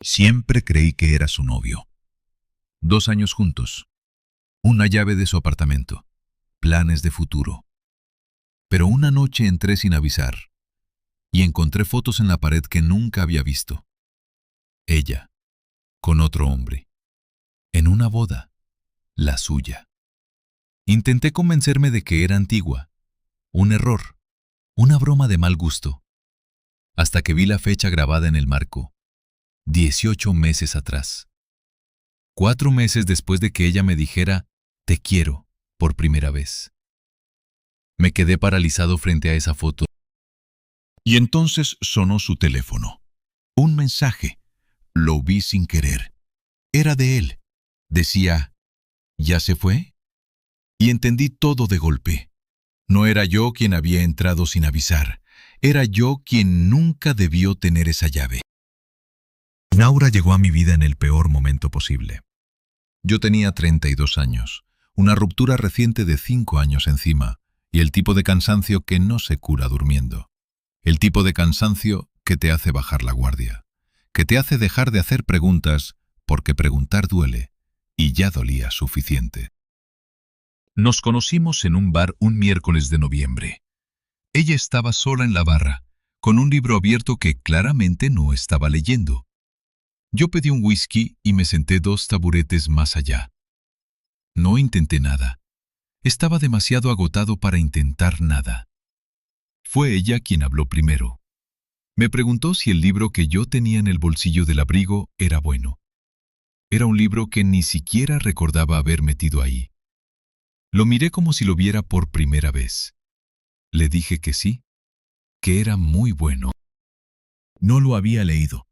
Siempre creí que era su novio. 2 años juntos. Una llave de su apartamento. Planes de futuro. Pero una noche entré sin avisar y encontré fotos en la pared que nunca había visto. Ella, con otro hombre. En una boda. La suya. Intenté convencerme de que era antigua. Un error. Una broma de mal gusto. Hasta que vi la fecha grabada en el marco. 18 meses atrás. 4 meses después de que ella me dijera, te quiero, por primera vez. Me quedé paralizado frente a esa foto. Y entonces sonó su teléfono. Un mensaje. Lo vi sin querer. Era de él. Decía, ¿ya se fue? Y entendí todo de golpe. No era yo quien había entrado sin avisar. Era yo quien nunca debió tener esa llave. Naura llegó a mi vida en el peor momento posible. Yo tenía 32 años, una ruptura reciente de 5 años encima, y el tipo de cansancio que no se cura durmiendo. El tipo de cansancio que te hace bajar la guardia, que te hace dejar de hacer preguntas, porque preguntar duele, y ya dolía suficiente. Nos conocimos en un bar un miércoles de noviembre. Ella estaba sola en la barra, con un libro abierto que claramente no estaba leyendo. Yo pedí un whisky y me senté 2 taburetes más allá. No intenté nada. Estaba demasiado agotado para intentar nada. Fue ella quien habló primero. Me preguntó si el libro que yo tenía en el bolsillo del abrigo era bueno. Era un libro que ni siquiera recordaba haber metido ahí. Lo miré como si lo viera por primera vez. Le dije que sí, que era muy bueno. No lo había leído.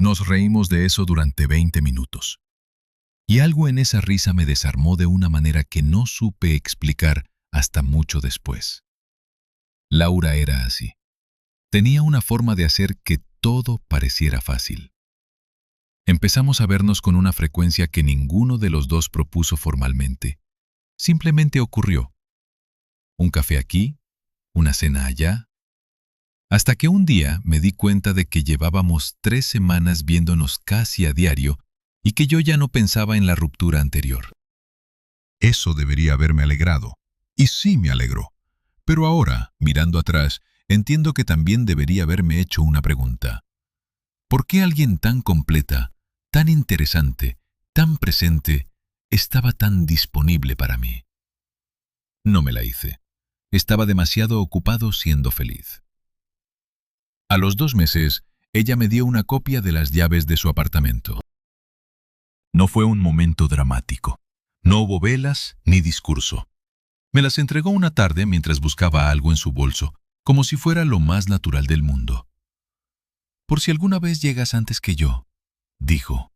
Nos reímos de eso durante 20 minutos. Y algo en esa risa me desarmó de una manera que no supe explicar hasta mucho después. Laura era así. Tenía una forma de hacer que todo pareciera fácil. Empezamos a vernos con una frecuencia que ninguno de los dos propuso formalmente. Simplemente ocurrió. Un café aquí, una cena allá. Hasta que un día me di cuenta de que llevábamos 3 semanas viéndonos casi a diario y que yo ya no pensaba en la ruptura anterior. Eso debería haberme alegrado. Y sí me alegró. Pero ahora, mirando atrás, entiendo que también debería haberme hecho una pregunta. ¿Por qué alguien tan completa, tan interesante, tan presente, estaba tan disponible para mí? No me la hice. Estaba demasiado ocupado siendo feliz. A los 2 meses, ella me dio una copia de las llaves de su apartamento. No fue un momento dramático. No hubo velas ni discurso. Me las entregó una tarde mientras buscaba algo en su bolso, como si fuera lo más natural del mundo. Por si alguna vez llegas antes que yo, dijo.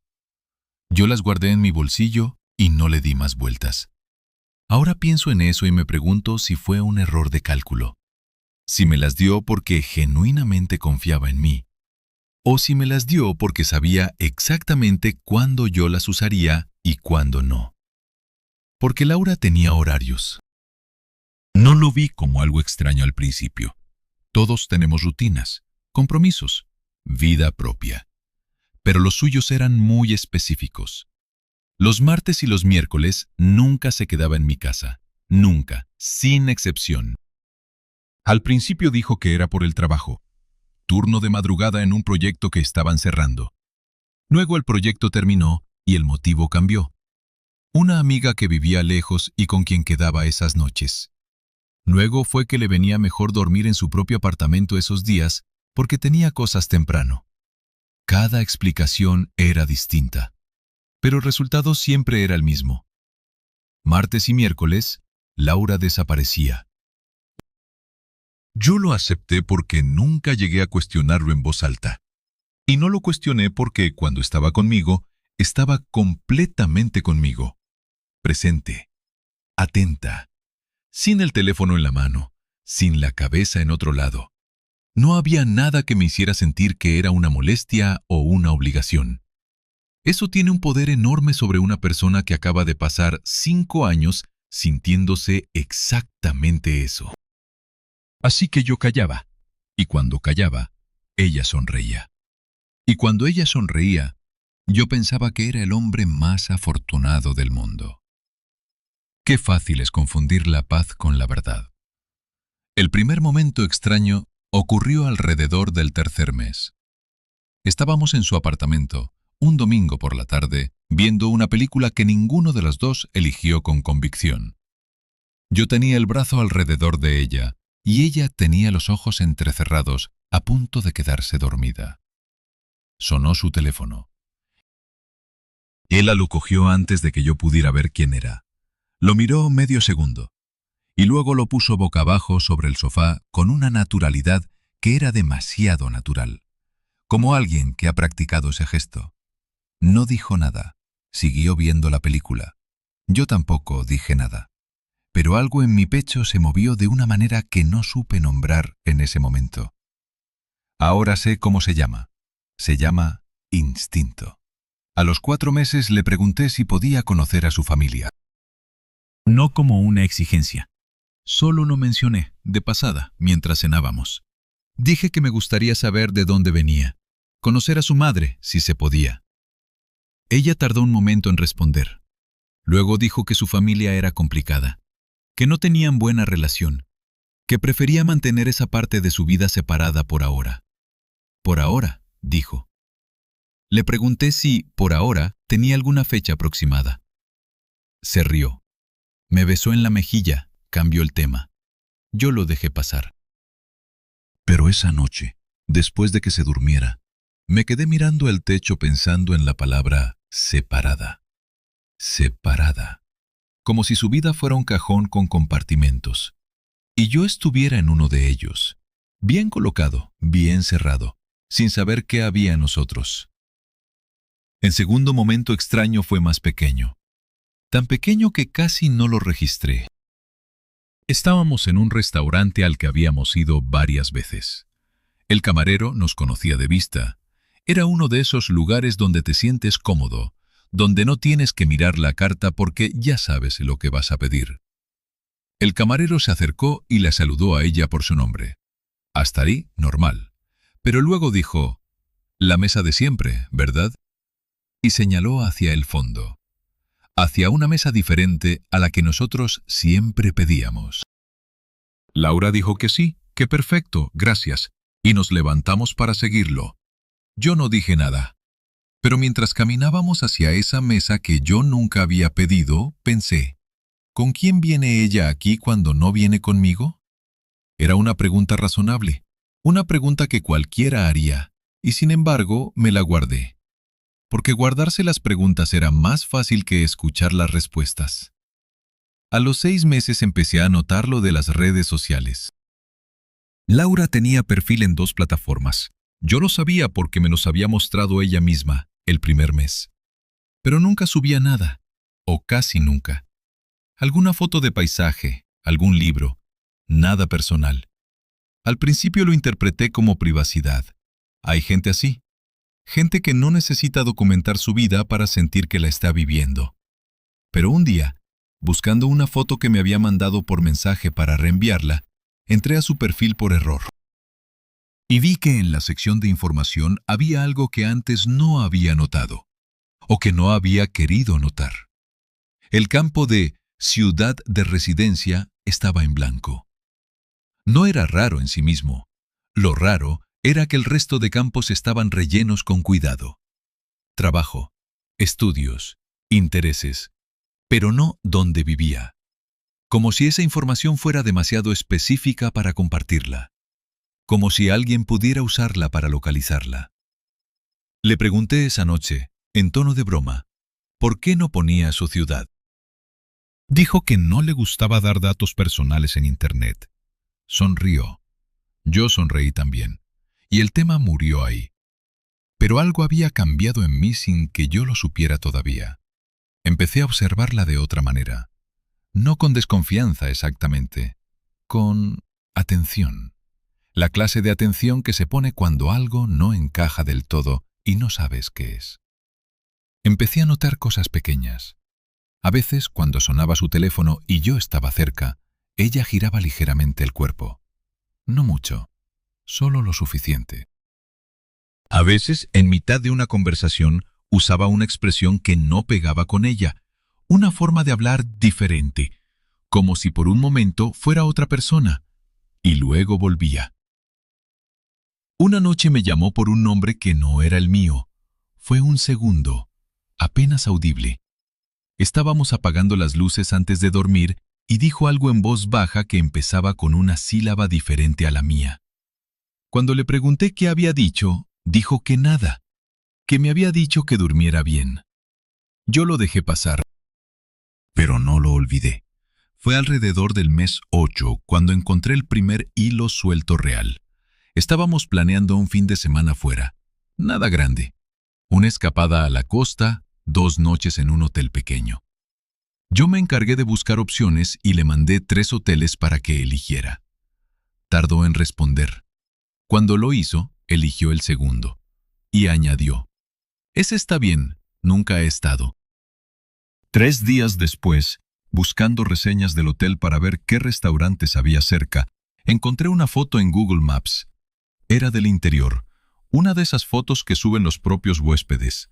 Yo las guardé en mi bolsillo y no le di más vueltas. Ahora pienso en eso y me pregunto si fue un error de cálculo. Si me las dio porque genuinamente confiaba en mí, o si me las dio porque sabía exactamente cuándo yo las usaría y cuándo no. Porque Laura tenía horarios. No lo vi como algo extraño al principio. Todos tenemos rutinas, compromisos, vida propia. Pero los suyos eran muy específicos. Los martes y los miércoles nunca se quedaba en mi casa. Nunca, sin excepción. Al principio dijo que era por el trabajo. Turno de madrugada en un proyecto que estaban cerrando. Luego el proyecto terminó y el motivo cambió. Una amiga que vivía lejos y con quien quedaba esas noches. Luego fue que le venía mejor dormir en su propio apartamento esos días porque tenía cosas temprano. Cada explicación era distinta, pero el resultado siempre era el mismo. Martes y miércoles, Laura desaparecía. Yo lo acepté porque nunca llegué a cuestionarlo en voz alta. Y no lo cuestioné porque cuando estaba conmigo, estaba completamente conmigo. Presente, atenta, sin el teléfono en la mano, sin la cabeza en otro lado. No había nada que me hiciera sentir que era una molestia o una obligación. Eso tiene un poder enorme sobre una persona que acaba de pasar 5 años sintiéndose exactamente eso. Así que yo callaba, y cuando callaba, ella sonreía. Y cuando ella sonreía, Yo pensaba que era el hombre más afortunado del mundo. Qué fácil es confundir la paz con la verdad. El primer momento extraño ocurrió alrededor del tercer mes. Estábamos en su apartamento, un domingo por la tarde, viendo una película que ninguno de los dos eligió con convicción. Yo tenía el brazo alrededor de ella, y ella tenía los ojos entrecerrados, a punto de quedarse dormida. Sonó su teléfono. Ella lo cogió antes de que yo pudiera ver quién era. Lo miró medio segundo, y luego lo puso boca abajo sobre el sofá con una naturalidad que era demasiado natural, como alguien que ha practicado ese gesto. No dijo nada, siguió viendo la película. Yo tampoco dije nada, pero algo en mi pecho se movió de una manera que no supe nombrar en ese momento. Ahora sé cómo se llama. Se llama instinto. A los 4 meses le pregunté si podía conocer a su familia. No como una exigencia. Solo lo mencioné, de pasada, mientras cenábamos. Dije que me gustaría saber de dónde venía, conocer a su madre, si se podía. Ella tardó un momento en responder. Luego dijo que su familia era complicada, que no tenían buena relación, que prefería mantener esa parte de su vida separada por ahora. Por ahora, dijo. Le pregunté si, por ahora, tenía alguna fecha aproximada. Se rió. Me besó en la mejilla, cambió el tema. Yo lo dejé pasar. Pero esa noche, después de que se durmiera, me quedé mirando el techo pensando en la palabra separada. Separada. Como si su vida fuera un cajón con compartimentos. Y yo estuviera en uno de ellos, bien colocado, bien cerrado, sin saber qué había en nosotros. El segundo momento extraño fue más pequeño. Tan pequeño que casi no lo registré. Estábamos en un restaurante al que habíamos ido varias veces. El camarero nos conocía de vista. Era uno de esos lugares donde te sientes cómodo, donde no tienes que mirar la carta porque ya sabes lo que vas a pedir. El camarero se acercó y la saludó a ella por su nombre. Hasta ahí, normal. Pero luego dijo, «La mesa de siempre, ¿verdad?», y señaló hacia el fondo, hacia una mesa diferente a la que nosotros siempre pedíamos. Laura dijo que sí, que perfecto, gracias, y nos levantamos para seguirlo. Yo no dije nada, pero mientras caminábamos hacia esa mesa que yo nunca había pedido, pensé, ¿con quién viene ella aquí cuando no viene conmigo? Era una pregunta razonable, una pregunta que cualquiera haría, y sin embargo me la guardé. Porque guardarse las preguntas era más fácil que escuchar las respuestas. A los 6 meses empecé a notar lo de las redes sociales. Laura tenía perfil en 2 plataformas. Yo lo sabía porque me los había mostrado ella misma el primer mes. Pero nunca subía nada, o casi nunca. Alguna foto de paisaje, algún libro, nada personal. Al principio lo interpreté como privacidad. Hay gente así. Gente que no necesita documentar su vida para sentir que la está viviendo. Pero un día, buscando una foto que me había mandado por mensaje para reenviarla, entré a su perfil por error. Y vi que en la sección de información había algo que antes no había notado, o que no había querido notar. El campo de ciudad de residencia estaba en blanco. No era raro en sí mismo. Lo raro era que el resto de campos estaban rellenos con cuidado. Trabajo, estudios, intereses, pero no dónde vivía. Como si esa información fuera demasiado específica para compartirla. Como si alguien pudiera usarla para localizarla. Le pregunté esa noche, en tono de broma, ¿por qué no ponía su ciudad? Dijo que no le gustaba dar datos personales en Internet. Sonrió. Yo sonreí también. Y el tema murió ahí. Pero algo había cambiado en mí sin que yo lo supiera todavía. Empecé a observarla de otra manera. No con desconfianza exactamente, con atención. La clase de atención que se pone cuando algo no encaja del todo y no sabes qué es. Empecé a notar cosas pequeñas. A veces, cuando sonaba su teléfono y yo estaba cerca, ella giraba ligeramente el cuerpo. No mucho. Solo lo suficiente. A veces, en mitad de una conversación, usaba una expresión que no pegaba con ella, una forma de hablar diferente, como si por un momento fuera otra persona, y luego volvía. Una noche me llamó por un nombre que no era el mío. Fue un segundo, apenas audible. Estábamos apagando las luces antes de dormir y dijo algo en voz baja que empezaba con una sílaba diferente a la mía. Cuando le pregunté qué había dicho, dijo que nada, que me había dicho que durmiera bien. Yo lo dejé pasar, pero no lo olvidé. Fue alrededor del mes 8 cuando encontré el primer hilo suelto real. Estábamos planeando un fin de semana fuera. Nada grande. Una escapada a la costa, 2 noches en un hotel pequeño. Yo me encargué de buscar opciones y le mandé 3 hoteles para que eligiera. Tardó en responder. Cuando lo hizo, eligió el segundo. Y añadió: «Ese está bien, nunca he estado». 3 días después, buscando reseñas del hotel para ver qué restaurantes había cerca, encontré una foto en Google Maps. Era del interior, una de esas fotos que suben los propios huéspedes.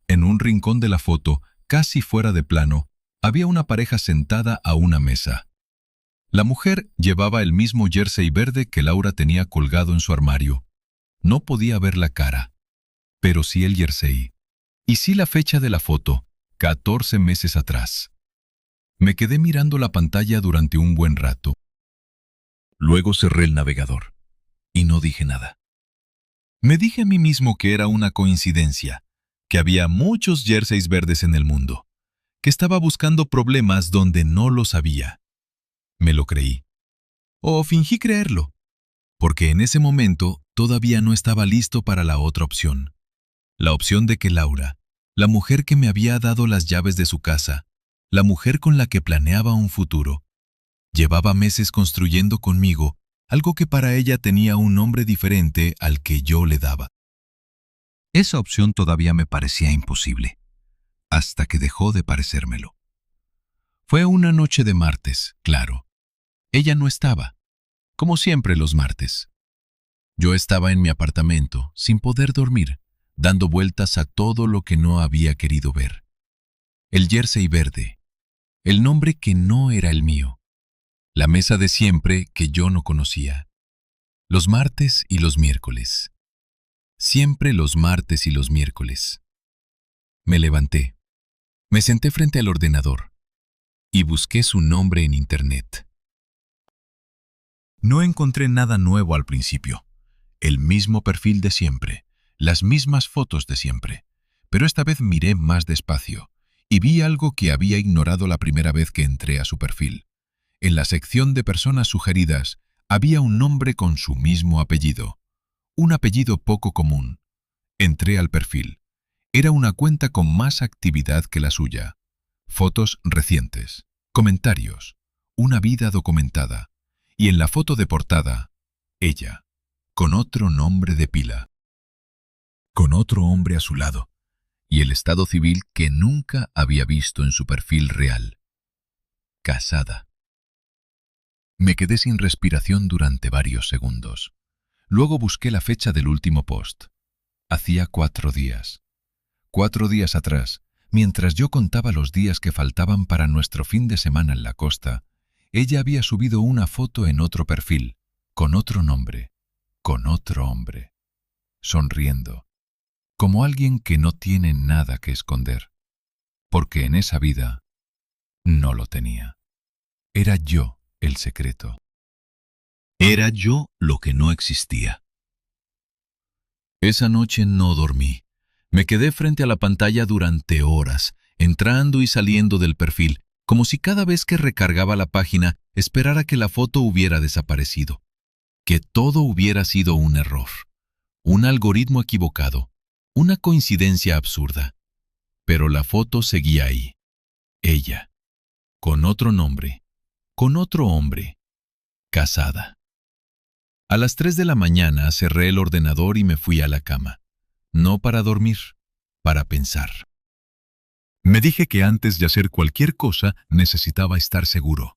En un rincón de la foto, casi fuera de plano, había una pareja sentada a una mesa. La mujer llevaba el mismo jersey verde que Laura tenía colgado en su armario. No podía ver la cara, pero sí el jersey. Y sí la fecha de la foto, 14 meses atrás. Me quedé mirando la pantalla durante un buen rato. Luego cerré el navegador y no dije nada. Me dije a mí mismo que era una coincidencia, que había muchos jerseys verdes en el mundo, que estaba buscando problemas donde no los había. Me lo creí. O fingí creerlo, porque en ese momento todavía no estaba listo para la otra opción. La opción de que Laura, la mujer que me había dado las llaves de su casa, la mujer con la que planeaba un futuro, llevaba meses construyendo conmigo algo que para ella tenía un nombre diferente al que yo le daba. Esa opción todavía me parecía imposible, hasta que dejó de parecérmelo. Fue una noche de martes, claro. Ella no estaba, como siempre los martes. Yo estaba en mi apartamento, sin poder dormir, dando vueltas a todo lo que no había querido ver. El jersey verde, el nombre que no era el mío, la mesa de siempre que yo no conocía, los martes y los miércoles. Siempre los martes y los miércoles. Me levanté, me senté frente al ordenador y busqué su nombre en Internet. No encontré nada nuevo al principio. El mismo perfil de siempre, las mismas fotos de siempre, pero esta vez miré más despacio y vi algo que había ignorado la primera vez que entré a su perfil. En la sección de personas sugeridas había un nombre con su mismo apellido, un apellido poco común. Entré al perfil. Era una cuenta con más actividad que la suya. Fotos recientes, comentarios, una vida documentada. Y en la foto de portada, ella, con otro nombre de pila, con otro hombre a su lado, y el estado civil que nunca había visto en su perfil real. Casada. Me quedé sin respiración durante varios segundos. Luego busqué la fecha del último post. Hacía 4 días. 4 días atrás, mientras yo contaba los días que faltaban para nuestro fin de semana en la costa, ella había subido una foto en otro perfil, con otro nombre, con otro hombre, sonriendo, como alguien que no tiene nada que esconder, porque en esa vida no lo tenía. Era yo el secreto. Era yo lo que no existía. Esa noche no dormí. Me quedé frente a la pantalla durante horas, entrando y saliendo del perfil, como si cada vez que recargaba la página esperara que la foto hubiera desaparecido, que todo hubiera sido un error, un algoritmo equivocado, una coincidencia absurda. Pero la foto seguía ahí. Ella, con otro nombre, con otro hombre, casada. A las 3 de la mañana cerré el ordenador y me fui a la cama. No para dormir, para pensar. Me dije que antes de hacer cualquier cosa necesitaba estar seguro.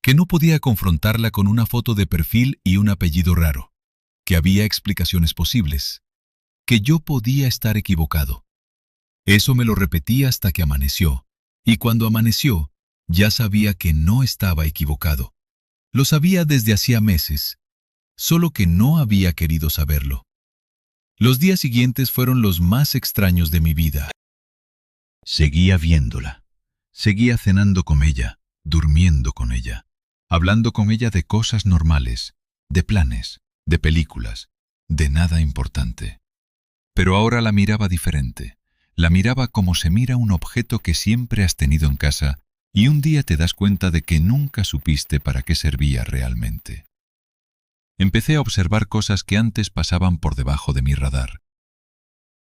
Que no podía confrontarla con una foto de perfil y un apellido raro. Que había explicaciones posibles. Que yo podía estar equivocado. Eso me lo repetí hasta que amaneció, y cuando amaneció, ya sabía que no estaba equivocado. Lo sabía desde hacía meses, solo que no había querido saberlo. Los días siguientes fueron los más extraños de mi vida. Seguía viéndola, seguía cenando con ella, durmiendo con ella, hablando con ella de cosas normales, de planes, de películas, de nada importante. Pero ahora la miraba diferente. La miraba como se mira un objeto que siempre has tenido en casa y un día te das cuenta de que nunca supiste para qué servía realmente. Empecé a observar cosas que antes pasaban por debajo de mi radar.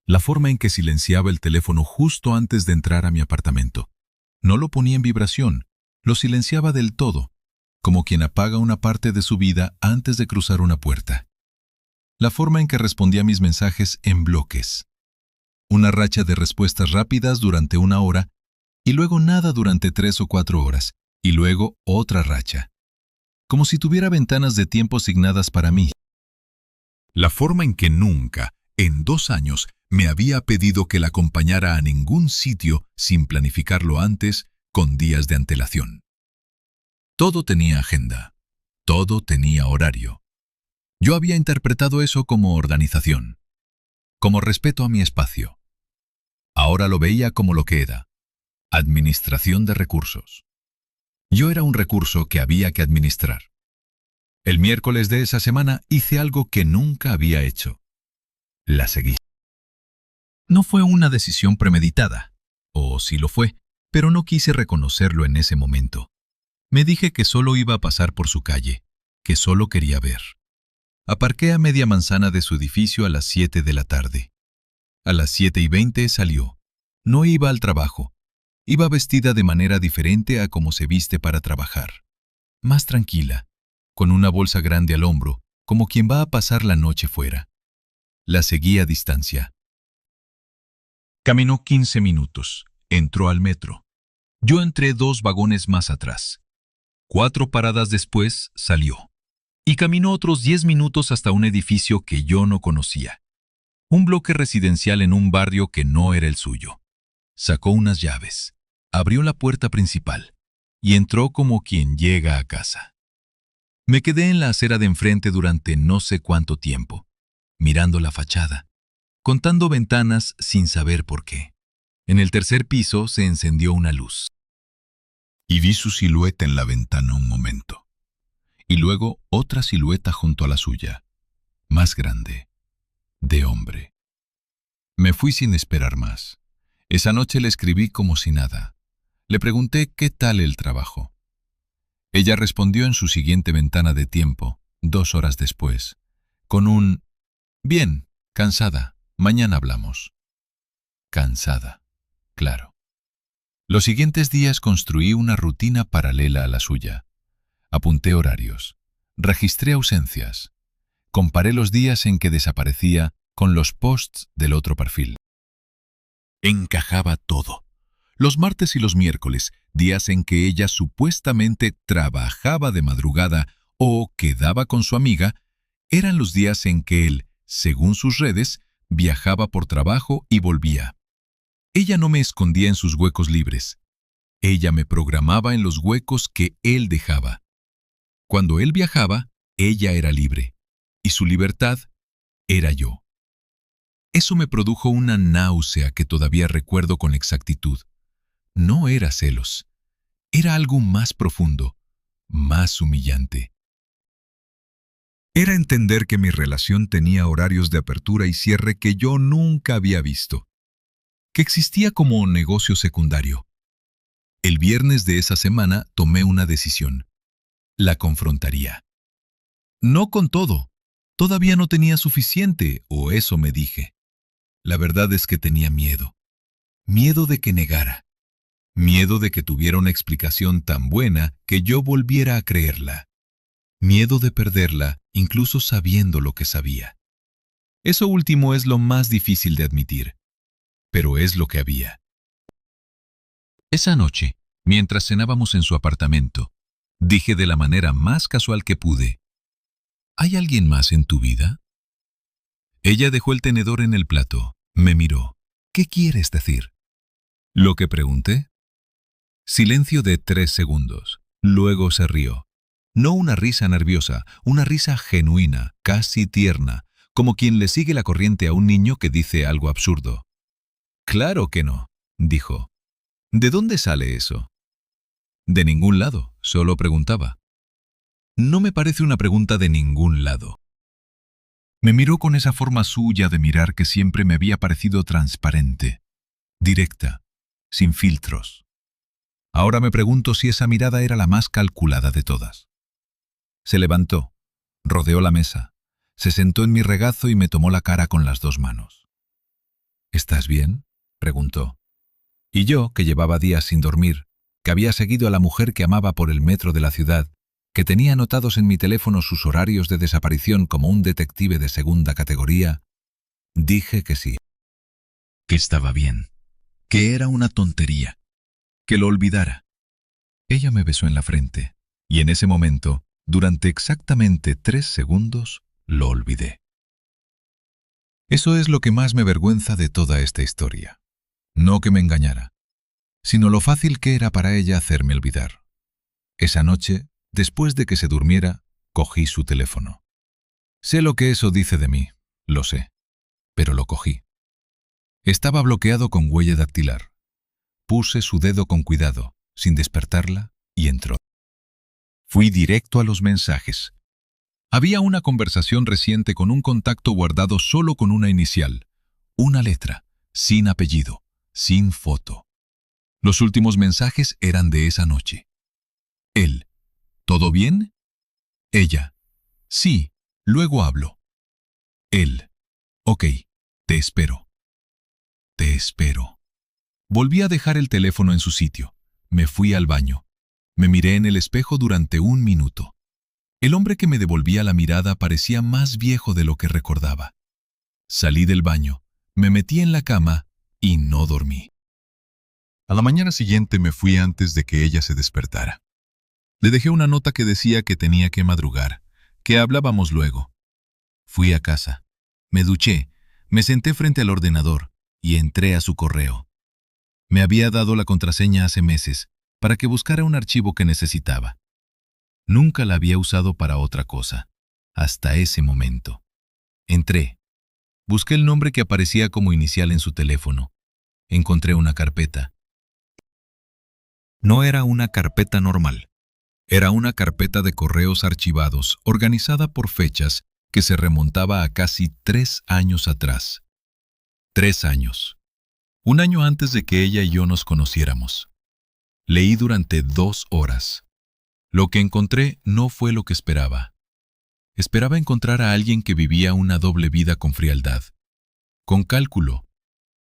La forma en que silenciaba el teléfono justo antes de entrar a mi apartamento. No lo ponía en vibración, lo silenciaba del todo, como quien apaga una parte de su vida antes de cruzar una puerta. La forma en que respondía a mis mensajes en bloques. Una racha de respuestas rápidas durante 1 hora, y luego nada durante 3 o 4 horas, y luego otra racha. Como si tuviera ventanas de tiempo asignadas para mí. La forma en que nunca, en 2 años, me había pedido que la acompañara a ningún sitio sin planificarlo antes, con días de antelación. Todo tenía agenda, todo tenía horario. Yo había interpretado eso como organización, como respeto a mi espacio. Ahora lo veía como lo que era, administración de recursos. Yo era un recurso que había que administrar. El miércoles de esa semana hice algo que nunca había hecho. La seguí. No fue una decisión premeditada, o sí lo fue, pero no quise reconocerlo en ese momento. Me dije que solo iba a pasar por su calle, que solo quería ver. Aparqué a media manzana de su edificio a las 7 de la tarde. A las 7:20 salió. No iba al trabajo. Iba vestida de manera diferente a como se viste para trabajar. Más tranquila, con una bolsa grande al hombro, como quien va a pasar la noche fuera. La seguí a distancia. Caminó 15 minutos. Entró al metro. Yo entré 2 vagones más atrás. 4 paradas después salió. Y caminó otros 10 minutos hasta un edificio que yo no conocía. Un bloque residencial en un barrio que no era el suyo. Sacó unas llaves, abrió la puerta principal y entró como quien llega a casa. Me quedé en la acera de enfrente durante no sé cuánto tiempo, mirando la fachada, contando ventanas sin saber por qué. En el tercer piso se encendió una luz. Y vi su silueta en la ventana un momento. Y luego otra silueta junto a la suya, más grande, de hombre. Me fui sin esperar más. Esa noche le escribí como si nada. Le pregunté qué tal el trabajo. Ella respondió en su siguiente ventana de tiempo, 2 horas después, con un «Bien, cansada, mañana hablamos». Cansada, claro. Los siguientes días construí una rutina paralela a la suya. Apunté horarios, registré ausencias, comparé los días en que desaparecía con los posts del otro perfil. Encajaba todo. Los martes y los miércoles, días en que ella supuestamente trabajaba de madrugada o quedaba con su amiga, eran los días en que él, según sus redes, viajaba por trabajo y volvía. Ella no me escondía en sus huecos libres. Ella me programaba en los huecos que él dejaba. Cuando él viajaba, ella era libre, y su libertad era yo. Eso me produjo una náusea que todavía recuerdo con exactitud. No era celos, era algo más profundo, más humillante. Era entender que mi relación tenía horarios de apertura y cierre que yo nunca había visto, que existía como un negocio secundario. El viernes de esa semana tomé una decisión. La confrontaría. No con todo. Todavía no tenía suficiente, o eso me dije. La verdad es que tenía miedo. Miedo de que negara. Miedo de que tuviera una explicación tan buena que yo volviera a creerla. Miedo de perderla, incluso sabiendo lo que sabía. Eso último es lo más difícil de admitir, pero es lo que había. Esa noche, mientras cenábamos en su apartamento, dije de la manera más casual que pude: ¿hay alguien más en tu vida? Ella dejó el tenedor en el plato, me miró. ¿Qué quieres decir? Lo que pregunté. Silencio de 3 segundos. Luego se rió. No una risa nerviosa, una risa genuina, casi tierna, como quien le sigue la corriente a un niño que dice algo absurdo. Claro que no, dijo. ¿De dónde sale eso? De ningún lado, solo preguntaba. No me parece una pregunta de ningún lado. Me miró con esa forma suya de mirar que siempre me había parecido transparente, directa, sin filtros. Ahora me pregunto si esa mirada era la más calculada de todas. Se levantó, rodeó la mesa, se sentó en mi regazo y me tomó la cara con las 2 manos. ¿Estás bien?, preguntó. Y yo, que llevaba días sin dormir, que había seguido a la mujer que amaba por el metro de la ciudad, que tenía anotados en mi teléfono sus horarios de desaparición como un detective de segunda categoría, dije que sí. Que estaba bien, que era una tontería, que lo olvidara. Ella me besó en la frente, y en ese momento, durante exactamente 3 segundos, lo olvidé. Eso es lo que más me avergüenza de toda esta historia. No que me engañara, sino lo fácil que era para ella hacerme olvidar. Esa noche, después de que se durmiera, cogí su teléfono. Sé lo que eso dice de mí, lo sé, pero lo cogí. Estaba bloqueado con huella dactilar. Puse su dedo con cuidado, sin despertarla, y entró. Fui directo a los mensajes. Había una conversación reciente con un contacto guardado solo con una inicial, una letra, sin apellido, sin foto. Los últimos mensajes eran de esa noche. Él: ¿todo bien? Ella: sí, luego hablo. Él: ok, te espero. Te espero. Volví a dejar el teléfono en su sitio. Me fui al baño. Me miré en el espejo durante 1 minuto. El hombre que me devolvía la mirada parecía más viejo de lo que recordaba. Salí del baño, me metí en la cama y no dormí. A la mañana siguiente me fui antes de que ella se despertara. Le dejé una nota que decía que tenía que madrugar, que hablábamos luego. Fui a casa, me duché, me senté frente al ordenador y entré a su correo. Me había dado la contraseña hace meses para que buscara un archivo que necesitaba. Nunca la había usado para otra cosa, hasta ese momento. Entré. Busqué el nombre que aparecía como inicial en su teléfono. Encontré una carpeta. No era una carpeta normal. Era una carpeta de correos archivados, organizada por fechas, que se remontaba a casi 3 años atrás. 3 años. 1 año antes de que ella y yo nos conociéramos. Leí durante 2 horas. Lo que encontré no fue lo que esperaba. Esperaba encontrar a alguien que vivía una doble vida con frialdad, con cálculo,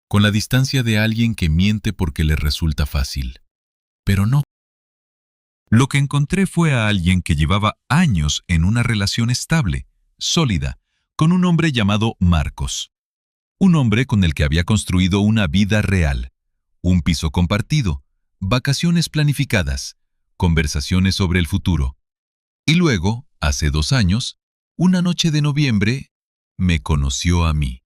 con la distancia de alguien que miente porque le resulta fácil. Pero no. Lo que encontré fue a alguien que llevaba años en una relación estable, sólida, con un hombre llamado Marcos. Un hombre con el que había construido una vida real, un piso compartido, vacaciones planificadas, conversaciones sobre el futuro. Y luego, hace 2 años, una noche de noviembre, me conoció a mí.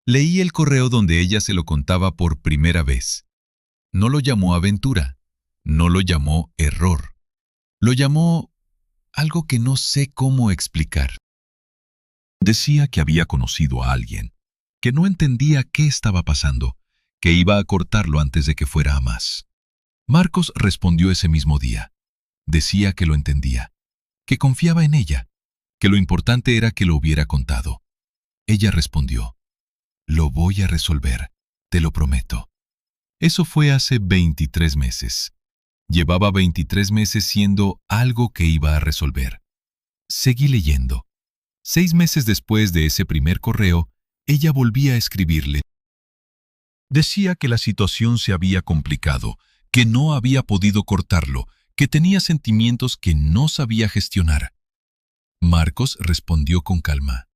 Leí el correo donde ella se lo contaba por primera vez. No lo llamó aventura, no lo llamó error. Lo llamó algo que no sé cómo explicar. Decía que había conocido a alguien, que no entendía qué estaba pasando, que iba a cortarlo antes de que fuera a más. Marcos respondió ese mismo día. Decía que lo entendía, que confiaba en ella, que lo importante era que lo hubiera contado. Ella respondió: lo voy a resolver, te lo prometo. Eso fue hace 23 meses. Llevaba 23 meses siendo algo que iba a resolver. Seguí leyendo. 6 meses después de ese primer correo, ella volvía a escribirle. Decía que la situación se había complicado, que no había podido cortarlo, que tenía sentimientos que no sabía gestionar. Marcos respondió con calma.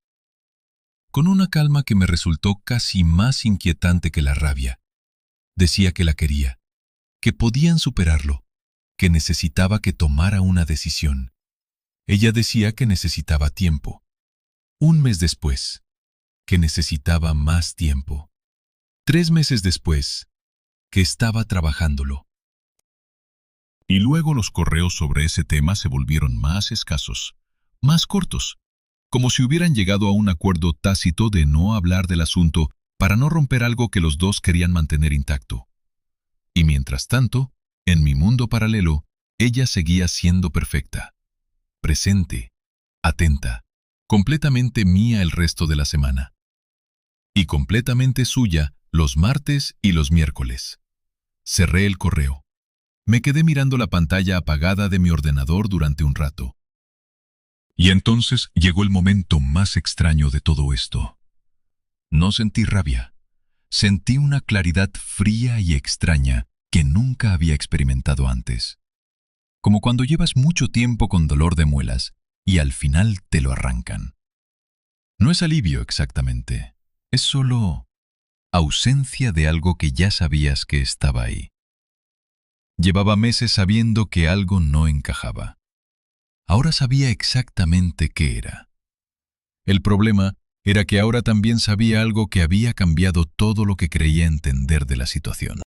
Con una calma que me resultó casi más inquietante que la rabia. Decía que la quería, que podían superarlo, que necesitaba que tomara una decisión. Ella decía que necesitaba tiempo. 1 mes después, que necesitaba más tiempo. 3 meses después, que estaba trabajándolo. Y luego los correos sobre ese tema se volvieron más escasos, más cortos, como si hubieran llegado a un acuerdo tácito de no hablar del asunto para no romper algo que los dos querían mantener intacto. Y mientras tanto, en mi mundo paralelo, ella seguía siendo perfecta, presente, atenta, completamente mía el resto de la semana. Y completamente suya los martes y los miércoles. Cerré el correo. Me quedé mirando la pantalla apagada de mi ordenador durante un rato. Y entonces llegó el momento más extraño de todo esto. No sentí rabia. Sentí una claridad fría y extraña que nunca había experimentado antes. Como cuando llevas mucho tiempo con dolor de muelas y al final te lo arrancan. No es alivio exactamente, es solo ausencia de algo que ya sabías que estaba ahí. Llevaba meses sabiendo que algo no encajaba. Ahora sabía exactamente qué era. El problema era que ahora también sabía algo que había cambiado todo lo que creía entender de la situación.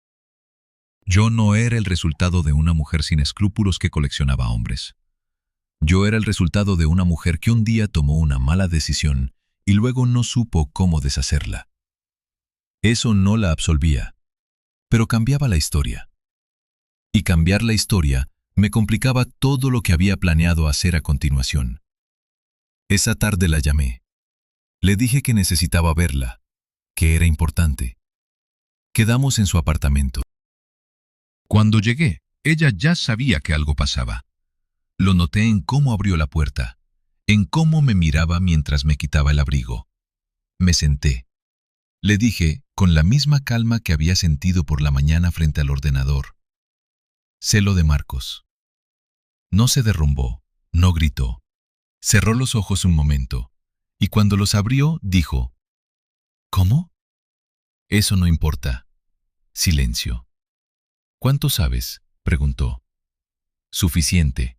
Yo no era el resultado de una mujer sin escrúpulos que coleccionaba hombres. Yo era el resultado de una mujer que un día tomó una mala decisión y luego no supo cómo deshacerla. Eso no la absolvía, pero cambiaba la historia. Y cambiar la historia me complicaba todo lo que había planeado hacer a continuación. Esa tarde la llamé. Le dije que necesitaba verla, que era importante. Quedamos en su apartamento. Cuando llegué, ella ya sabía que algo pasaba. Lo noté en cómo abrió la puerta, en cómo me miraba mientras me quitaba el abrigo. Me senté. Le dije, con la misma calma que había sentido por la mañana frente al ordenador: sé lo de Marcos. No se derrumbó, no gritó. Cerró los ojos un momento, y cuando los abrió, dijo: ¿cómo? Eso no importa. Silencio. ¿Cuánto sabes?, preguntó. Suficiente.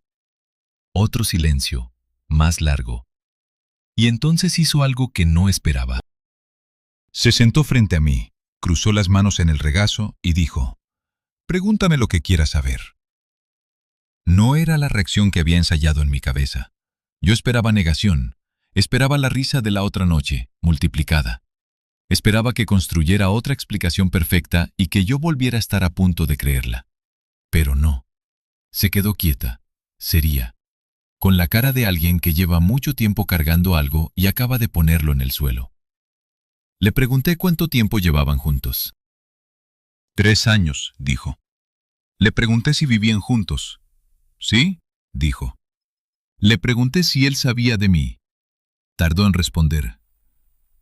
Otro silencio, más largo. Y entonces hizo algo que no esperaba. Se sentó frente a mí, cruzó las manos en el regazo y dijo: pregúntame lo que quieras saber. No era la reacción que había ensayado en mi cabeza. Yo esperaba negación, esperaba la risa de la otra noche, multiplicada. Esperaba que construyera otra explicación perfecta y que yo volviera a estar a punto de creerla. Pero no. Se quedó quieta, seria, con la cara de alguien que lleva mucho tiempo cargando algo y acaba de ponerlo en el suelo. Le pregunté cuánto tiempo llevaban juntos. 3 años, dijo. Le pregunté si vivían juntos. ¿Sí?, dijo. Le pregunté si él sabía de mí. Tardó en responder.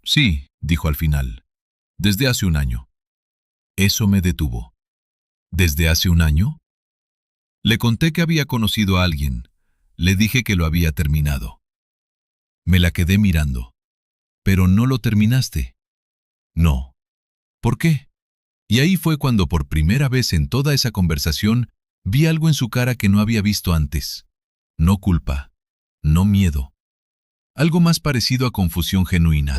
Sí, dijo al final. Desde hace 1 año. Eso me detuvo. ¿Desde hace 1 año? Le conté que había conocido a alguien. Le dije que lo había terminado. Me la quedé mirando. ¿Pero no lo terminaste? No. ¿Por qué? Y ahí fue cuando por primera vez en toda esa conversación vi algo en su cara que no había visto antes. No culpa, no miedo. Algo más parecido a confusión genuina.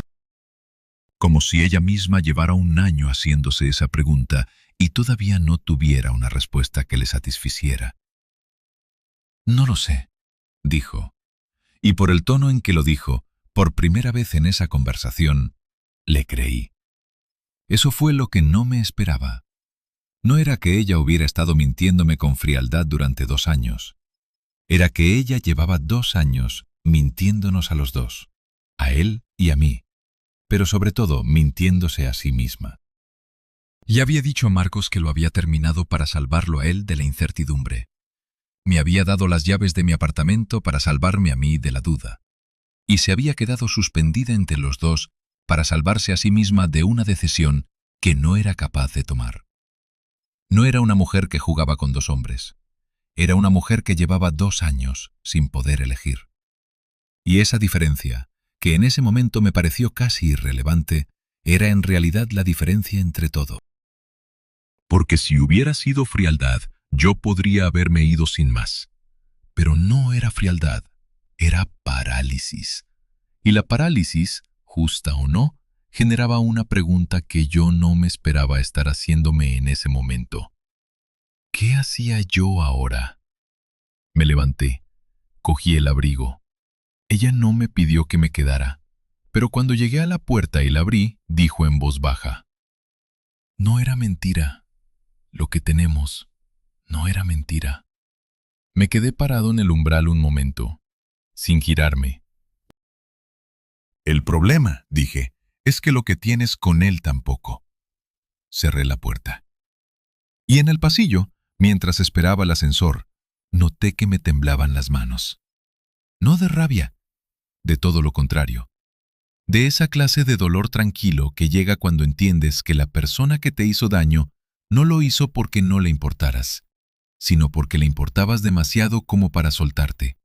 Como si ella misma llevara 1 año haciéndose esa pregunta y todavía no tuviera una respuesta que le satisficiera. No lo sé, dijo. Y por el tono en que lo dijo, por primera vez en esa conversación, le creí. Eso fue lo que no me esperaba. No era que ella hubiera estado mintiéndome con frialdad durante 2 años. Era que ella llevaba 2 años mintiéndonos a los dos, a él y a mí, pero sobre todo mintiéndose a sí misma. Y había dicho a Marcos que lo había terminado para salvarlo a él de la incertidumbre. Me había dado las llaves de mi apartamento para salvarme a mí de la duda. Y se había quedado suspendida entre los dos para salvarse a sí misma de una decisión que no era capaz de tomar. No era una mujer que jugaba con 2 hombres. Era una mujer que llevaba 2 años sin poder elegir. Y esa diferencia, que en ese momento me pareció casi irrelevante, era en realidad la diferencia entre todo. Porque si hubiera sido frialdad, yo podría haberme ido sin más. Pero no era frialdad, era parálisis. Y la parálisis, justa o no, generaba una pregunta que yo no me esperaba estar haciéndome en ese momento. ¿Qué hacía yo ahora? Me levanté, cogí el abrigo. Ella no me pidió que me quedara, pero cuando llegué a la puerta y la abrí, dijo en voz baja: No era mentira. Lo que tenemos no era mentira. Me quedé parado en el umbral un momento, sin girarme. El problema, dije, es que lo que tienes con él tampoco. Cerré la puerta. Y en el pasillo, mientras esperaba el ascensor, noté que me temblaban las manos. No de rabia, de todo lo contrario. De esa clase de dolor tranquilo que llega cuando entiendes que la persona que te hizo daño no lo hizo porque no le importaras, sino porque le importabas demasiado como para soltarte.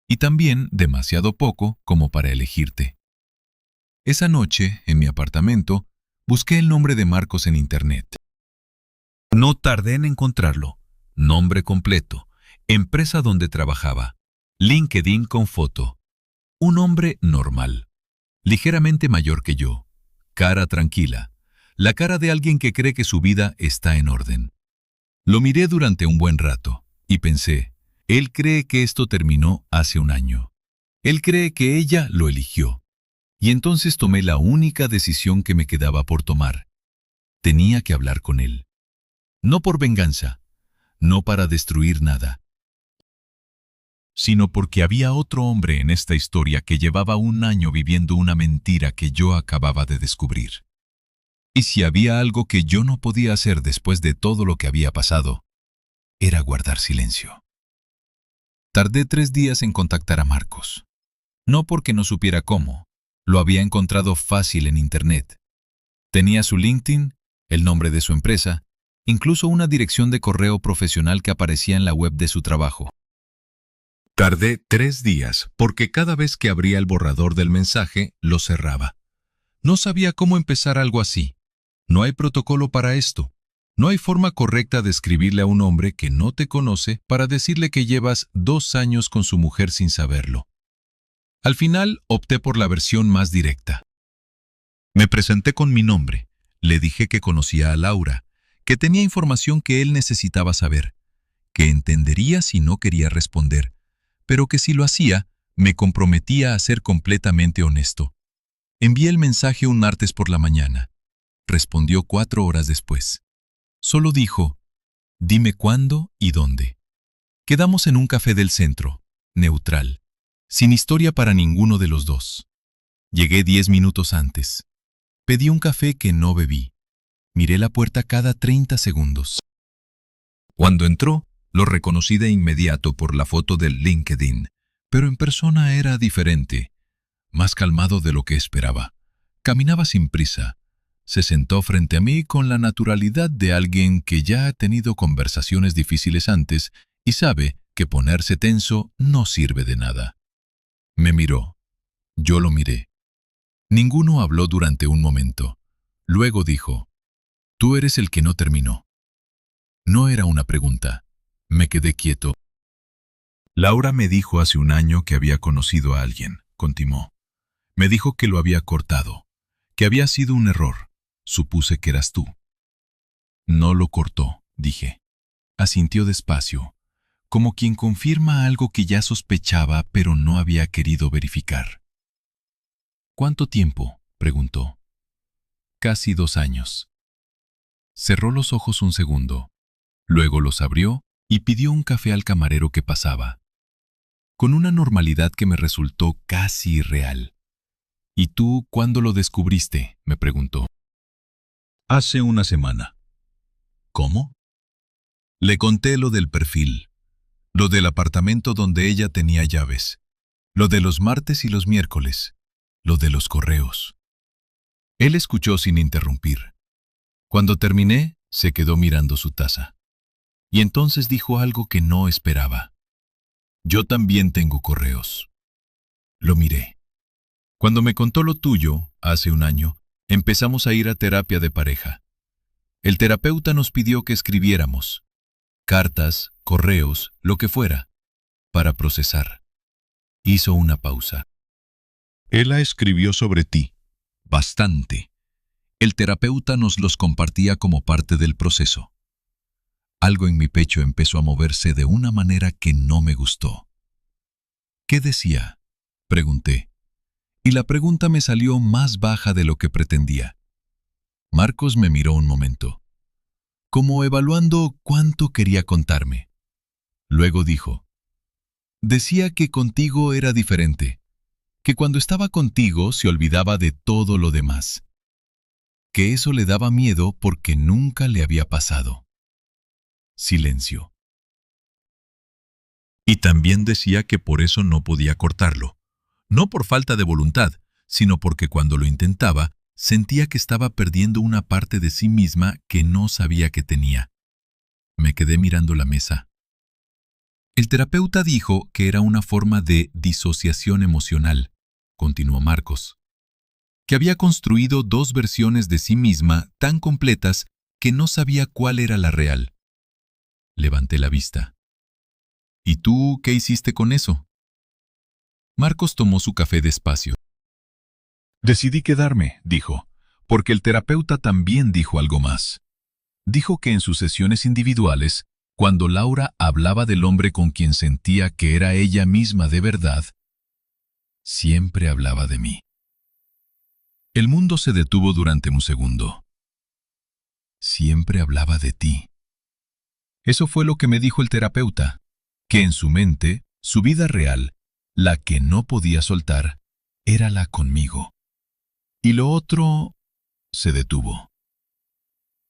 Y también demasiado poco como para elegirte. Esa noche, en mi apartamento, busqué el nombre de Marcos en internet. No tardé en encontrarlo. Nombre completo, empresa donde trabajaba, LinkedIn con foto. Un hombre normal, ligeramente mayor que yo, cara tranquila, la cara de alguien que cree que su vida está en orden. Lo miré durante un buen rato y pensé, él cree que esto terminó hace un año. Él cree que ella lo eligió. Y entonces tomé la única decisión que me quedaba por tomar. Tenía que hablar con él. No por venganza, no para destruir nada, sino porque había otro hombre en esta historia que llevaba un año viviendo una mentira que yo acababa de descubrir. Y si había algo que yo no podía hacer después de todo lo que había pasado, era guardar silencio. Tardé 3 días en contactar a Marcos. No porque no supiera cómo. Lo había encontrado fácil en internet. Tenía su LinkedIn, el nombre de su empresa, incluso una dirección de correo profesional que aparecía en la web de su trabajo. Tardé 3 días porque cada vez que abría el borrador del mensaje, lo cerraba. No sabía cómo empezar algo así. No hay protocolo para esto. No hay forma correcta de escribirle a un hombre que no te conoce para decirle que llevas 2 años con su mujer sin saberlo. Al final, opté por la versión más directa. Me presenté con mi nombre. Le dije que conocía a Laura, que tenía información que él necesitaba saber, que entendería si no quería responder, pero que si lo hacía, me comprometía a ser completamente honesto. Envié el mensaje un martes por la mañana. Respondió 4 horas después. Solo dijo: dime cuándo y dónde. Quedamos en un café del centro, neutral, sin historia para ninguno de los dos. Llegué 10 minutos antes. Pedí un café que no bebí. Miré la puerta cada 30 segundos. Cuando entró, lo reconocí de inmediato por la foto del LinkedIn, pero en persona era diferente, más calmado de lo que esperaba. Caminaba sin prisa. Se sentó frente a mí con la naturalidad de alguien que ya ha tenido conversaciones difíciles antes y sabe que ponerse tenso no sirve de nada. Me miró. Yo lo miré. Ninguno habló durante un momento. Luego dijo: tú eres el que no terminó. No era una pregunta. Me quedé quieto. Laura me dijo hace un año que había conocido a alguien, continuó. Me dijo que lo había cortado, que había sido un error. Supuse que eras tú. No lo cortó, dije. Asintió despacio, como quien confirma algo que ya sospechaba pero no había querido verificar. ¿Cuánto tiempo?, preguntó. Casi 2 años. Cerró los ojos un segundo, luego los abrió y pidió un café al camarero que pasaba, con una normalidad que me resultó casi irreal. ¿Y tú cuándo lo descubriste?, me preguntó. Hace una semana. ¿Cómo? Le conté lo del perfil, lo del apartamento donde ella tenía llaves, lo de los martes y los miércoles, lo de los correos. Él escuchó sin interrumpir. Cuando terminé, se quedó mirando su taza. Y entonces dijo algo que no esperaba. Yo también tengo correos. Lo miré. Cuando me contó lo tuyo, hace un año, empezamos a ir a terapia de pareja. El terapeuta nos pidió que escribiéramos cartas, correos, lo que fuera, para procesar. Hizo una pausa. Él la escribió sobre ti. bastante. El terapeuta nos los compartía como parte del proceso. Algo en mi pecho empezó a moverse de una manera que no me gustó. ¿Qué decía?, pregunté. Y la pregunta me salió más baja de lo que pretendía. Marcos me miró un momento, como evaluando cuánto quería contarme. Luego dijo: decía que contigo era diferente, que cuando estaba contigo se olvidaba de todo lo demás, que eso le daba miedo porque nunca le había pasado. Silencio. Y también decía que por eso no podía cortarlo. No por falta de voluntad, sino porque cuando lo intentaba, sentía que estaba perdiendo una parte de sí misma que no sabía que tenía. Me quedé mirando la mesa. El terapeuta dijo que era una forma de disociación emocional, continuó Marcos, que había construido dos versiones de sí misma tan completas que no sabía cuál era la real. Levanté la vista. ¿Y tú qué hiciste con eso? Marcos tomó su café despacio. Decidí quedarme, dijo, porque el terapeuta también dijo algo más. Dijo que en sus sesiones individuales, cuando Laura hablaba del hombre con quien sentía que era ella misma de verdad, siempre hablaba de mí. El mundo se detuvo durante un segundo. Siempre hablaba de ti. Eso fue lo que me dijo el terapeuta, que en su mente, su vida real, la que no podía soltar, era la conmigo. Y lo otro se detuvo.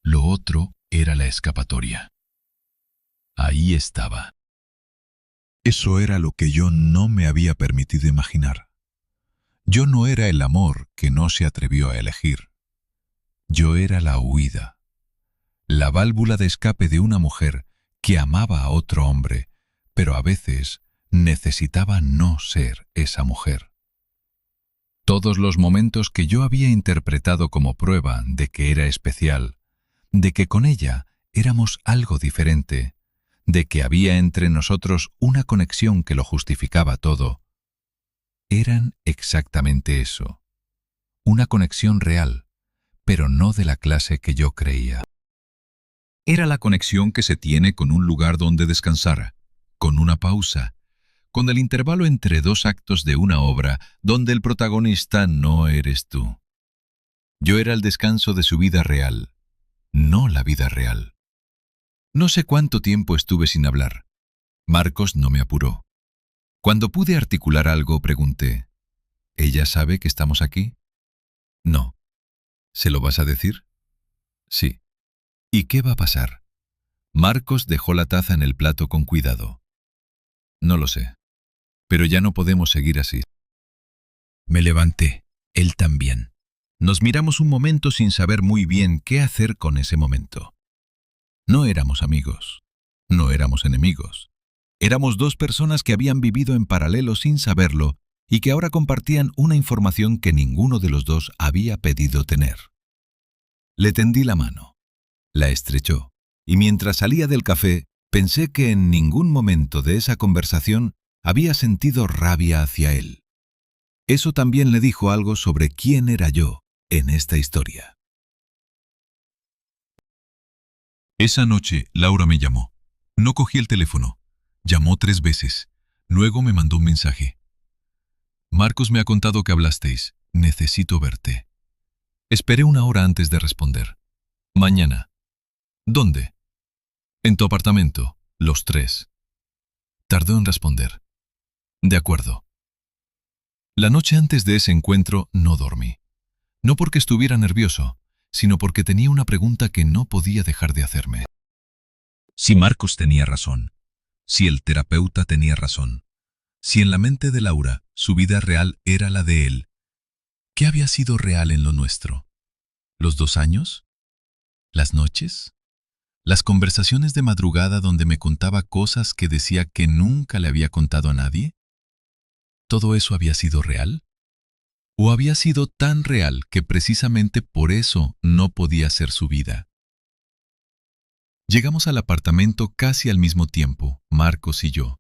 Lo otro era la escapatoria. Ahí estaba. Eso era lo que yo no me había permitido imaginar. Yo no era el amor que no se atrevió a elegir. Yo era la huida, la válvula de escape de una mujer que amaba a otro hombre, pero a veces necesitaba no ser esa mujer. Todos los momentos que yo había interpretado como prueba de que era especial, de que con ella éramos algo diferente, de que había entre nosotros una conexión que lo justificaba todo, eran exactamente eso, una conexión real, pero no de la clase que yo creía. Era la conexión que se tiene con un lugar donde descansar, con una pausa, con el intervalo entre dos actos de una obra donde el protagonista no eres tú. Yo era el descanso de su vida real, no la vida real. No sé cuánto tiempo estuve sin hablar. Marcos no me apuró. Cuando pude articular algo, pregunté: ¿ella sabe que estamos aquí? No. ¿Se lo vas a decir? Sí. ¿Y qué va a pasar? Marcos dejó la taza en el plato con cuidado. No lo sé. Pero ya no podemos seguir así. Me levanté, él también. Nos miramos un momento sin saber muy bien qué hacer con ese momento. No éramos amigos, no éramos enemigos. Éramos dos personas que habían vivido en paralelo sin saberlo y que ahora compartían una información que ninguno de los dos había pedido tener. Le tendí la mano, la estrechó, y mientras salía del café, pensé que en ningún momento de esa conversación había sentido rabia hacia él. Eso también le dijo algo sobre quién era yo en esta historia. Esa noche, Laura me llamó. No cogí el teléfono. Llamó 3 veces. Luego me mandó un mensaje. Marcos me ha contado que hablasteis. Necesito verte. Esperé 1 hora antes de responder. Mañana. ¿Dónde? En tu apartamento, los 3. Tardó en responder. De acuerdo. La noche antes de ese encuentro no dormí. No porque estuviera nervioso, sino porque tenía una pregunta que no podía dejar de hacerme. Si Marcos tenía razón, si el terapeuta tenía razón, si en la mente de Laura su vida real era la de él, ¿qué había sido real en lo nuestro? ¿Los 2 años? ¿Las noches? ¿Las conversaciones de madrugada donde me contaba cosas que decía que nunca le había contado a nadie? ¿Todo eso había sido real? ¿O había sido tan real que precisamente por eso no podía ser su vida? Llegamos al apartamento casi al mismo tiempo, Marcos y yo.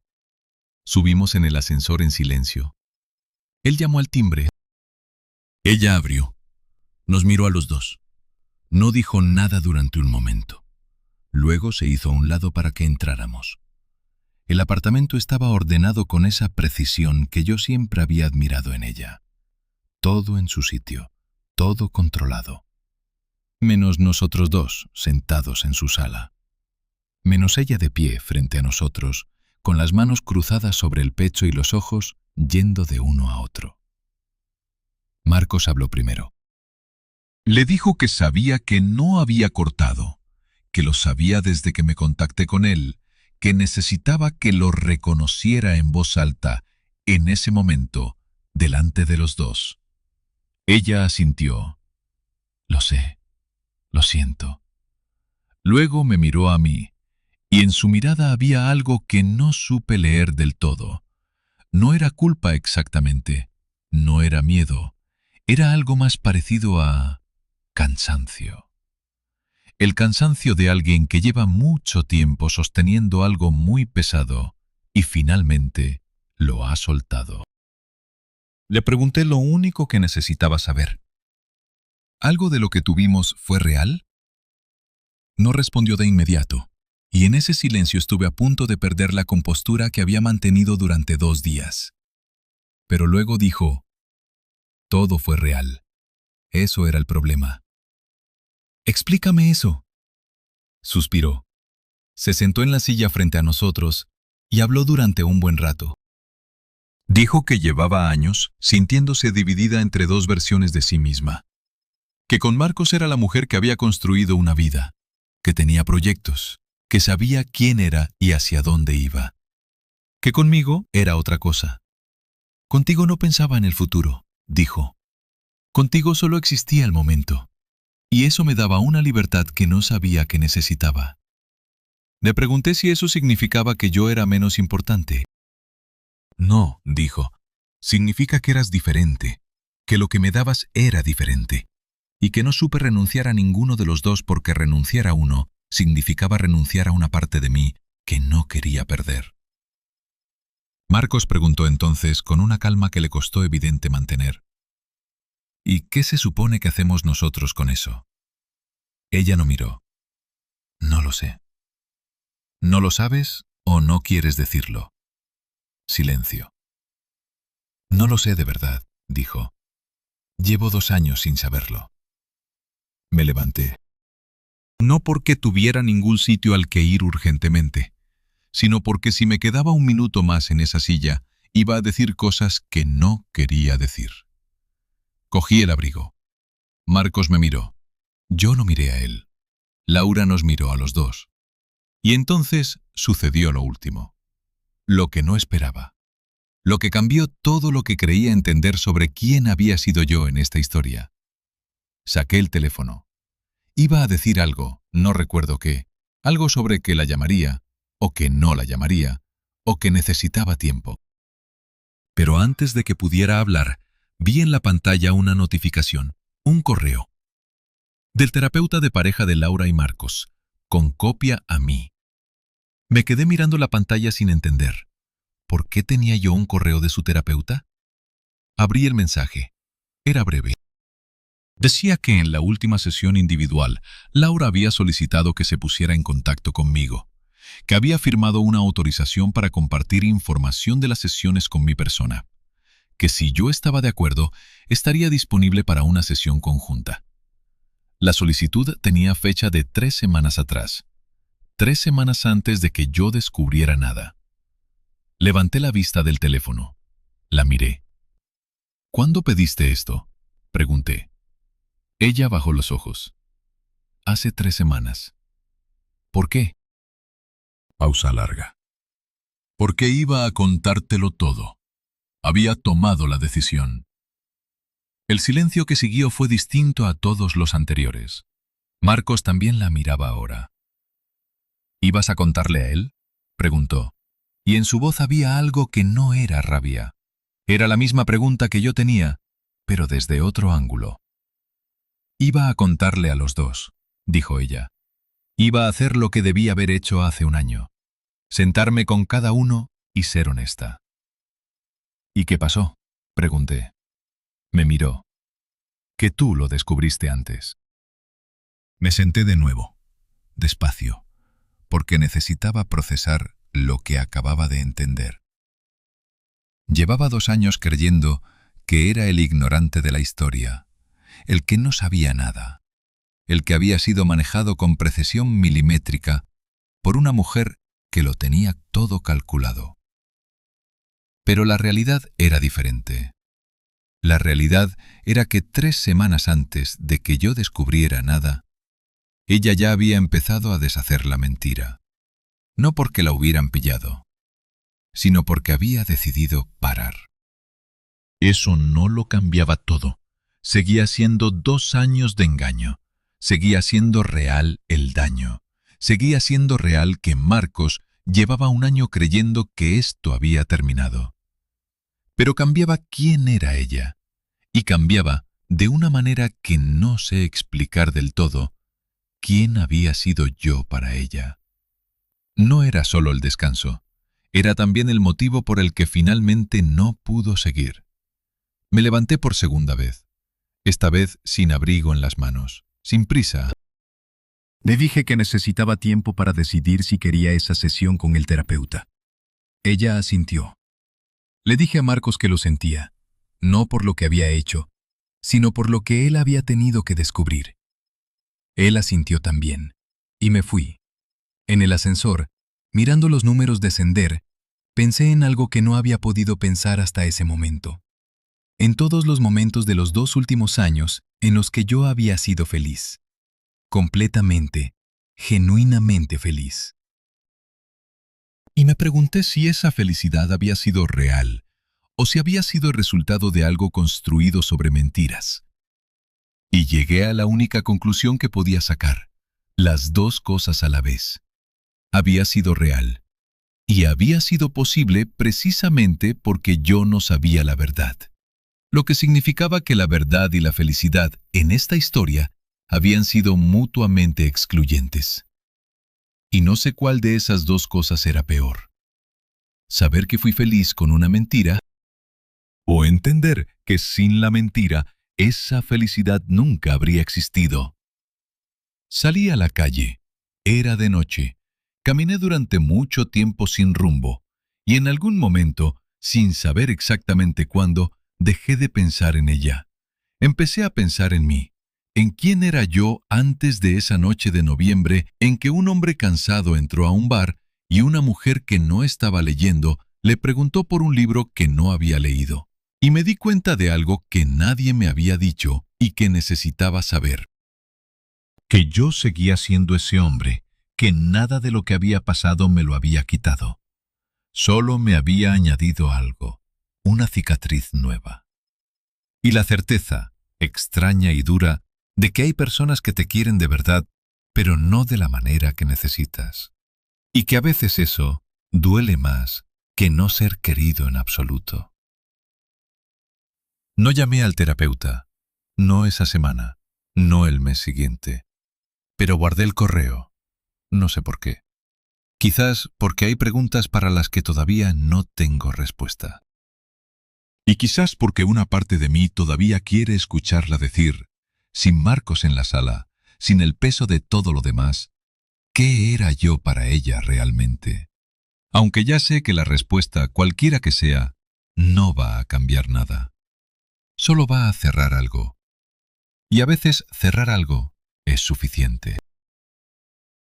Subimos en el ascensor en silencio. Él llamó al timbre. Ella abrió. Nos miró a los dos. No dijo nada durante un momento. Luego se hizo a un lado para que entráramos. El apartamento estaba ordenado con esa precisión que yo siempre había admirado en ella. Todo en su sitio, todo controlado. Menos nosotros dos, sentados en su sala. Menos ella de pie frente a nosotros, con las manos cruzadas sobre el pecho y los ojos yendo de uno a otro. Marcos habló primero. Le dijo que sabía que no había cortado, que lo sabía desde que me contacté con él, que necesitaba que lo reconociera en voz alta, en ese momento, delante de los dos. Ella asintió. Lo sé, lo siento. Luego me miró a mí, y en su mirada había algo que no supe leer del todo. No era culpa exactamente, no era miedo, era algo más parecido a cansancio. El cansancio de alguien que lleva mucho tiempo sosteniendo algo muy pesado y finalmente lo ha soltado. Le pregunté lo único que necesitaba saber. ¿Algo de lo que tuvimos fue real? No respondió de inmediato, y en ese silencio estuve a punto de perder la compostura que había mantenido durante 2 días. Pero luego dijo, todo fue real. Eso era el problema. Explícame eso. Suspiró. Se sentó en la silla frente a nosotros y habló durante un buen rato. Dijo que llevaba años sintiéndose dividida entre 2 versiones de sí misma. Que con Marcos era la mujer que había construido una vida, que tenía proyectos, que sabía quién era y hacia dónde iba. Que conmigo era otra cosa. Contigo no pensaba en el futuro, dijo. Contigo solo existía el momento. Y eso me daba una libertad que no sabía que necesitaba. Le pregunté si eso significaba que yo era menos importante. No, dijo. Significa que eras diferente, que lo que me dabas era diferente, y que no supe renunciar a ninguno de los dos porque renunciar a uno significaba renunciar a una parte de mí que no quería perder. Marcos preguntó entonces con una calma que le costó evidente mantener. ¿Y qué se supone que hacemos nosotros con eso? Ella no miró. No lo sé. ¿No lo sabes o no quieres decirlo? Silencio. No lo sé de verdad, dijo. Llevo 2 años sin saberlo. Me levanté. No porque tuviera ningún sitio al que ir urgentemente, sino porque si me quedaba un minuto más en esa silla, iba a decir cosas que no quería decir. Cogí el abrigo. Marcos me miró. Yo no miré a él. Laura nos miró a los dos. Y entonces sucedió lo último. Lo que no esperaba. Lo que cambió todo lo que creía entender sobre quién había sido yo en esta historia. Saqué el teléfono. Iba a decir algo, no recuerdo qué, algo sobre que la llamaría, o que no la llamaría, o que necesitaba tiempo. Pero antes de que pudiera hablar, vi en la pantalla una notificación, un correo. Del terapeuta de pareja de Laura y Marcos, con copia a mí. Me quedé mirando la pantalla sin entender. ¿Por qué tenía yo un correo de su terapeuta? Abrí el mensaje. Era breve. Decía que en la última sesión individual, Laura había solicitado que se pusiera en contacto conmigo, que había firmado una autorización para compartir información de las sesiones con mi persona, que si yo estaba de acuerdo, estaría disponible para una sesión conjunta. La solicitud tenía fecha de 3 semanas atrás, 3 semanas antes de que yo descubriera nada. Levanté la vista del teléfono. La miré. ¿Cuándo pediste esto?, pregunté. Ella bajó los ojos. Hace 3 semanas. ¿Por qué? Pausa larga. Porque iba a contártelo todo. Había tomado la decisión. El silencio que siguió fue distinto a todos los anteriores. Marcos también la miraba ahora. ¿Ibas a contarle a él?, preguntó. Y en su voz había algo que no era rabia. Era la misma pregunta que yo tenía, pero desde otro ángulo. Iba a contarle a los dos, dijo ella. Iba a hacer lo que debía haber hecho hace un año. Sentarme con cada uno y ser honesta. ¿Y qué pasó?, pregunté. Me miró. que tú lo descubriste antes. Me senté de nuevo, despacio, porque necesitaba procesar lo que acababa de entender. Llevaba 2 años creyendo que era el ignorante de la historia, el que no sabía nada, el que había sido manejado con precisión milimétrica por una mujer que lo tenía todo calculado. Pero la realidad era diferente. La realidad era que 3 semanas antes de que yo descubriera nada, ella ya había empezado a deshacer la mentira. No porque la hubieran pillado, sino porque había decidido parar. Eso no lo cambiaba todo. Seguía siendo 2 años de engaño. Seguía siendo real el daño. Seguía siendo real que Marcos llevaba 1 año creyendo que esto había terminado. Pero cambiaba quién era ella. Y cambiaba, de una manera que no sé explicar del todo, quién había sido yo para ella. No era solo el descanso. Era también el motivo por el que finalmente no pudo seguir. Me levanté por segunda vez. Esta vez sin abrigo en las manos, sin prisa. Le dije que necesitaba tiempo para decidir si quería esa sesión con el terapeuta. Ella asintió. Le dije a Marcos que lo sentía, no por lo que había hecho, sino por lo que él había tenido que descubrir. Él asintió también, y me fui. En el ascensor, mirando los números descender, pensé en algo que no había podido pensar hasta ese momento. En todos los momentos de los 2 últimos años en los que yo había sido feliz. Completamente, genuinamente feliz. Y me pregunté si esa felicidad había sido real o si había sido el resultado de algo construido sobre mentiras. Y llegué a la única conclusión que podía sacar: las 2 cosas a la vez. Había sido real. Y había sido posible precisamente porque yo no sabía la verdad. Lo que significaba que la verdad y la felicidad en esta historia habían sido mutuamente excluyentes. Y no sé cuál de esas 2 cosas era peor. Saber que fui feliz con una mentira, o entender que sin la mentira esa felicidad nunca habría existido. Salí a la calle. Era de noche. Caminé durante mucho tiempo sin rumbo, y en algún momento, sin saber exactamente cuándo, dejé de pensar en ella. Empecé a pensar en mí, en quién era yo antes de esa noche de noviembre en que un hombre cansado entró a un bar y una mujer que no estaba leyendo le preguntó por un libro que no había leído. Y me di cuenta de algo que nadie me había dicho y que necesitaba saber. Que yo seguía siendo ese hombre, que nada de lo que había pasado me lo había quitado. Solo me había añadido algo, una cicatriz nueva. Y la certeza, extraña y dura, de que hay personas que te quieren de verdad, pero no de la manera que necesitas. Y que a veces eso duele más que no ser querido en absoluto. No llamé al terapeuta, no esa semana, no el mes siguiente, pero guardé el correo. No sé por qué. Quizás porque hay preguntas para las que todavía no tengo respuesta. Y quizás porque una parte de mí todavía quiere escucharla decir, sin Marcos en la sala, sin el peso de todo lo demás, ¿qué era yo para ella realmente? Aunque ya sé que la respuesta, cualquiera que sea, no va a cambiar nada. Solo va a cerrar algo. Y a veces cerrar algo es suficiente.